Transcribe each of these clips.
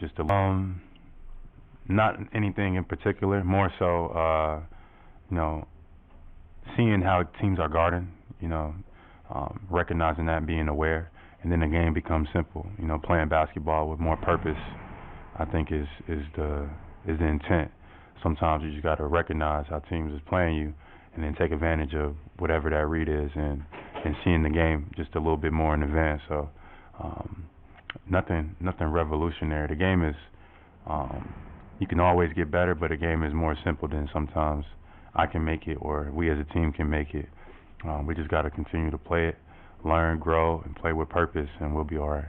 just a not anything in particular. More so, you know, seeing how teams are guarding. You know, recognizing that, being aware, and then the game becomes simple. You know, playing basketball with more purpose, I think is the intent. Sometimes you just got to recognize how teams is playing you, and then take advantage of whatever that read is, and seeing the game just a little bit more in advance. So nothing revolutionary. The game is you can always get better, but the game is more simple than sometimes I can make it or we as a team can make it. We just got to continue to play it, learn, grow, and play with purpose, and we'll be all right.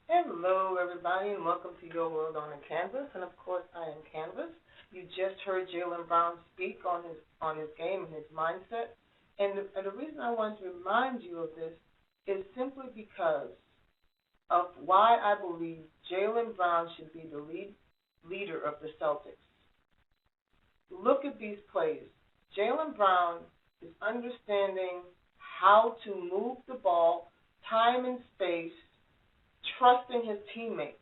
Hello, everybody, and welcome to Your World on the Canvas. And of course, I am Canvas. You just heard Jaylen Brown speak on his game and his mindset. And the reason I wanted to remind you of this is simply because of why I believe Jaylen Brown should be the leader of the Celtics. Look at these plays. Jaylen Brown is understanding how to move the ball, time and space, trusting his teammates.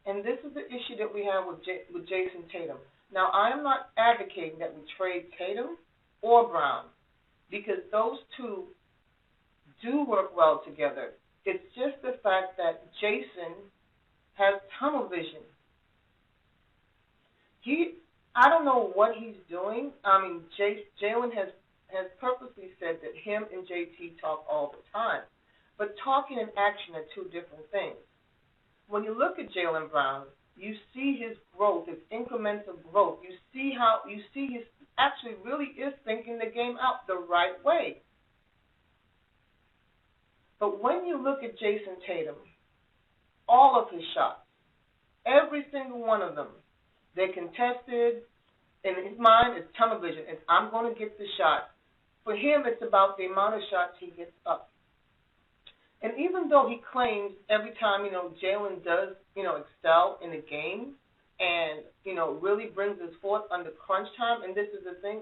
And this is the issue that we have with Jason Tatum. Now, I am not advocating that we trade Tatum or Brown because those two do work well together. It's just the fact that Jason has tunnel vision. I don't know what he's doing. I mean, Jaylen has purposely said that him and JT talk all the time. But talking and action are two different things. When you look at Jaylen Brown, you see his growth, his incremental growth. You see he actually really is thinking the game out the right way. But when you look at Jason Tatum, all of his shots, every single one of them, they're contested. In his mind, it's tunnel vision. It's, I'm going to get the shot. For him, it's about the amount of shots he gets up. And even though he claims every time, Jaylen does, excel in a game and, really brings us forth under crunch time, and this is the thing,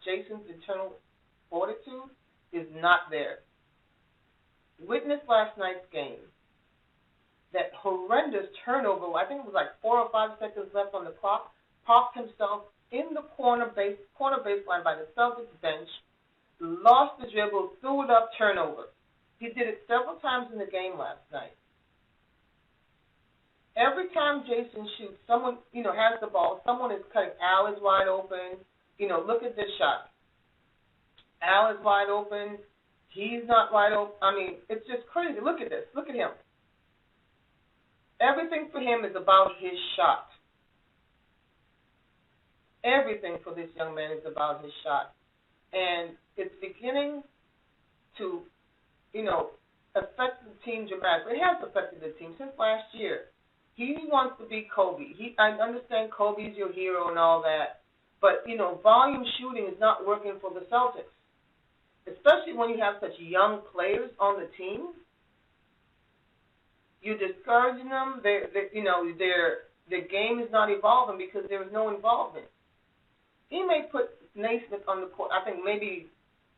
Jason's internal fortitude is not there. Witness last night's game. That horrendous turnover, I think it was like 4 or 5 seconds left on the clock, parked himself in the corner baseline by the Celtics bench, lost the dribble, threw it up, turnover. He did it several times in the game last night. Every time Jason shoots, someone, has the ball, someone is cutting. Al is wide open. Look at this shot. Al is wide open. He's not wide open. I mean, it's just crazy. Look at this. Look at him. Everything for him is about his shot. Everything for this young man is about his shot. And it's beginning to, affect the team dramatically. It has affected the team since last year. He wants to be Kobe. I understand Kobe's your hero and all that, but, volume shooting is not working for the Celtics, especially when you have such young players on the team. You're discouraging them. Their game is not evolving because there is no involvement. He may put Naismith on the court, I think maybe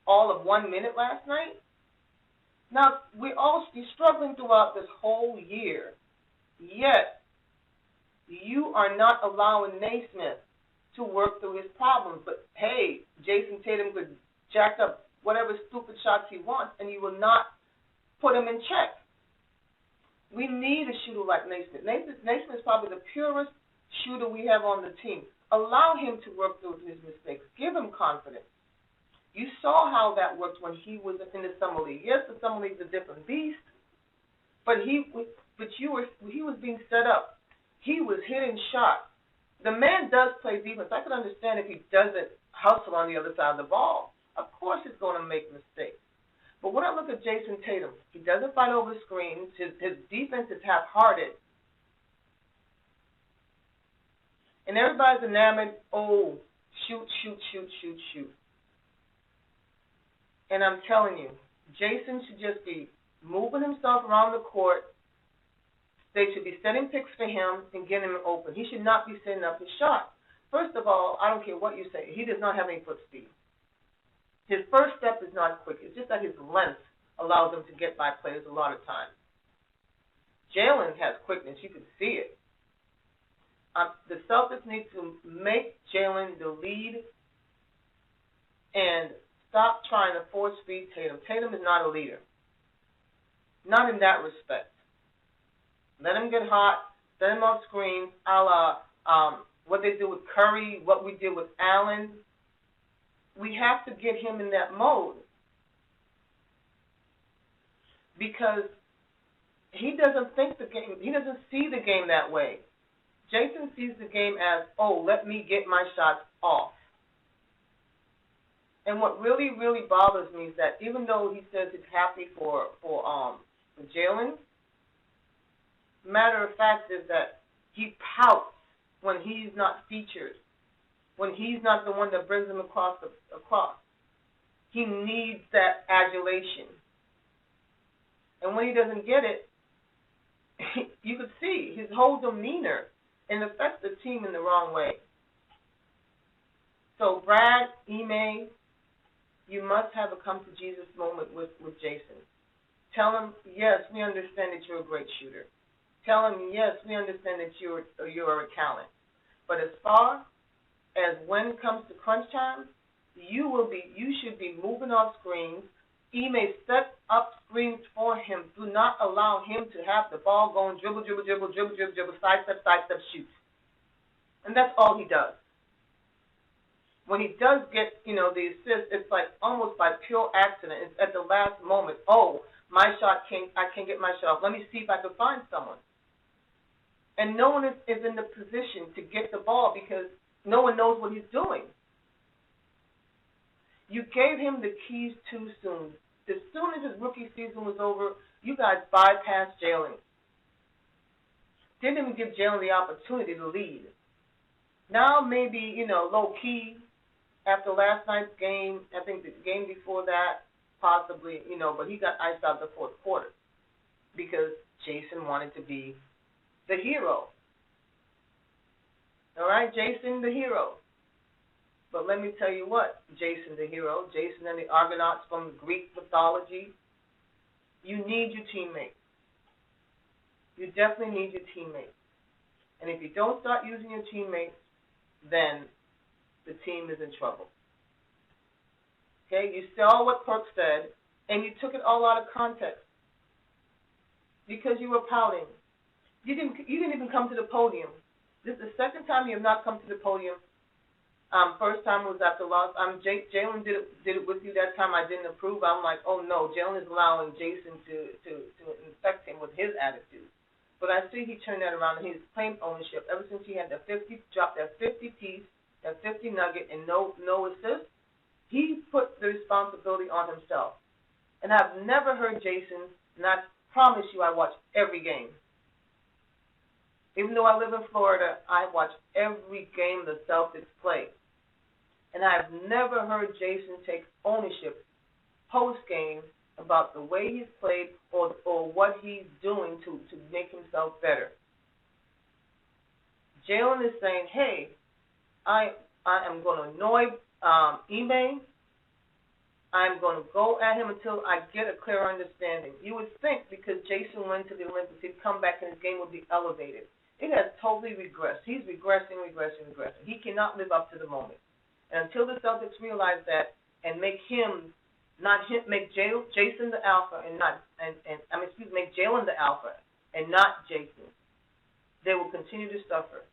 all of 1 minute last night. Now, we're struggling throughout this whole year, yet you are not allowing Naismith to work through his problems. But, hey, Jason Tatum could jack up whatever stupid shots he wants, and you will not put him in check. We need a shooter like Naismith. Naismith is probably the purest shooter we have on the team. Allow him to work through his mistakes. Give him confidence. You saw how that worked when he was in the Summer League. Yes, the Summer League is a different beast, but he was being set up. He was hitting shots. The man does play defense. I could understand if he doesn't hustle on the other side of the ball. Of course he's going to make mistakes. But when I look at Jason Tatum, he doesn't fight over screens. His defense is half-hearted. And everybody's enamored, shoot. And I'm telling you, Jason should just be moving himself around the court. They should be setting picks for him and getting him open. He should not be setting up his shot. First of all, I don't care what you say. He does not have any foot speed. His first step is not quick. It's just that his length allows him to get by players a lot of times. Jaylen has quickness. You can see it. The Celtics need to make Jaylen the lead and stop trying to force feed Tatum. Tatum is not a leader. Not in that respect. Let him get hot. Let him off screens, a la what they do with Curry, what we did with Allen. We have to get him in that mode because he doesn't think the game, he doesn't see the game that way. Jason sees the game as, oh, let me get my shots off. And what really, really bothers me is that even though he says he's happy for Jaylen, matter of fact is that he pouts when he's not featured, when he's not the one that brings him across. He needs that adulation. And when he doesn't get it, you could see his whole demeanor, and affects the team in the wrong way. So Brad, Ime, you must have a come-to-Jesus moment with Jason. Tell him, yes, we understand that you're a great shooter. Tell him, yes, we understand that you're a talent. But as far as when it comes to crunch time, you should be moving off screens. Ime, set up screens for him. Do not allow him to have the ball going, dribble, sidestep, shoot. And that's all he does. When he does get, the assist, it's like almost by pure accident. It's at the last moment. Oh, I can't get my shot off. Let me see if I can find someone. And no one is in the position to get the ball because no one knows what he's doing. You gave him the keys too soon. As soon as his rookie season was over, you guys bypassed Jaylen. Didn't even give Jaylen the opportunity to lead. Now maybe, low-key, after last night's game, I think the game before that, possibly, but he got iced out the fourth quarter because Jason wanted to be the hero. All right, Jason the hero. But let me tell you what, Jason the hero, Jason and the Argonauts from Greek mythology, you need your teammates. You definitely need your teammates. And if you don't start using your teammates, then the team is in trouble. Okay, you saw what Perk said, and you took it all out of context because you were pouting. You didn't even come to the podium. This is the second time you have not come to the podium. First time was after loss. Jaylen did it with you that time. I didn't approve. I'm like, oh no, Jaylen is allowing Jason to infect him with his attitude. But I see he turned that around and he's claimed ownership ever since he had dropped that 50 piece, that 50 nugget, and no assist. He put the responsibility on himself. And I've never heard Jason, and I promise you I watch every game. Even though I live in Florida, I watch every game the Celtics play. And I've never heard Jason take ownership post-game about the way he's played or what he's doing to make himself better. Jaylen is saying, hey, I am going to annoy Ime. I'm going to go at him until I get a clear understanding. You would think because Jason went to the Olympics, he'd come back and his game would be elevated. It has totally regressed. He's regressing. He cannot live up to the moment. And until the Celtics realize that and make Jason the alpha and not make Jaylen the alpha and not Jason, they will continue to suffer.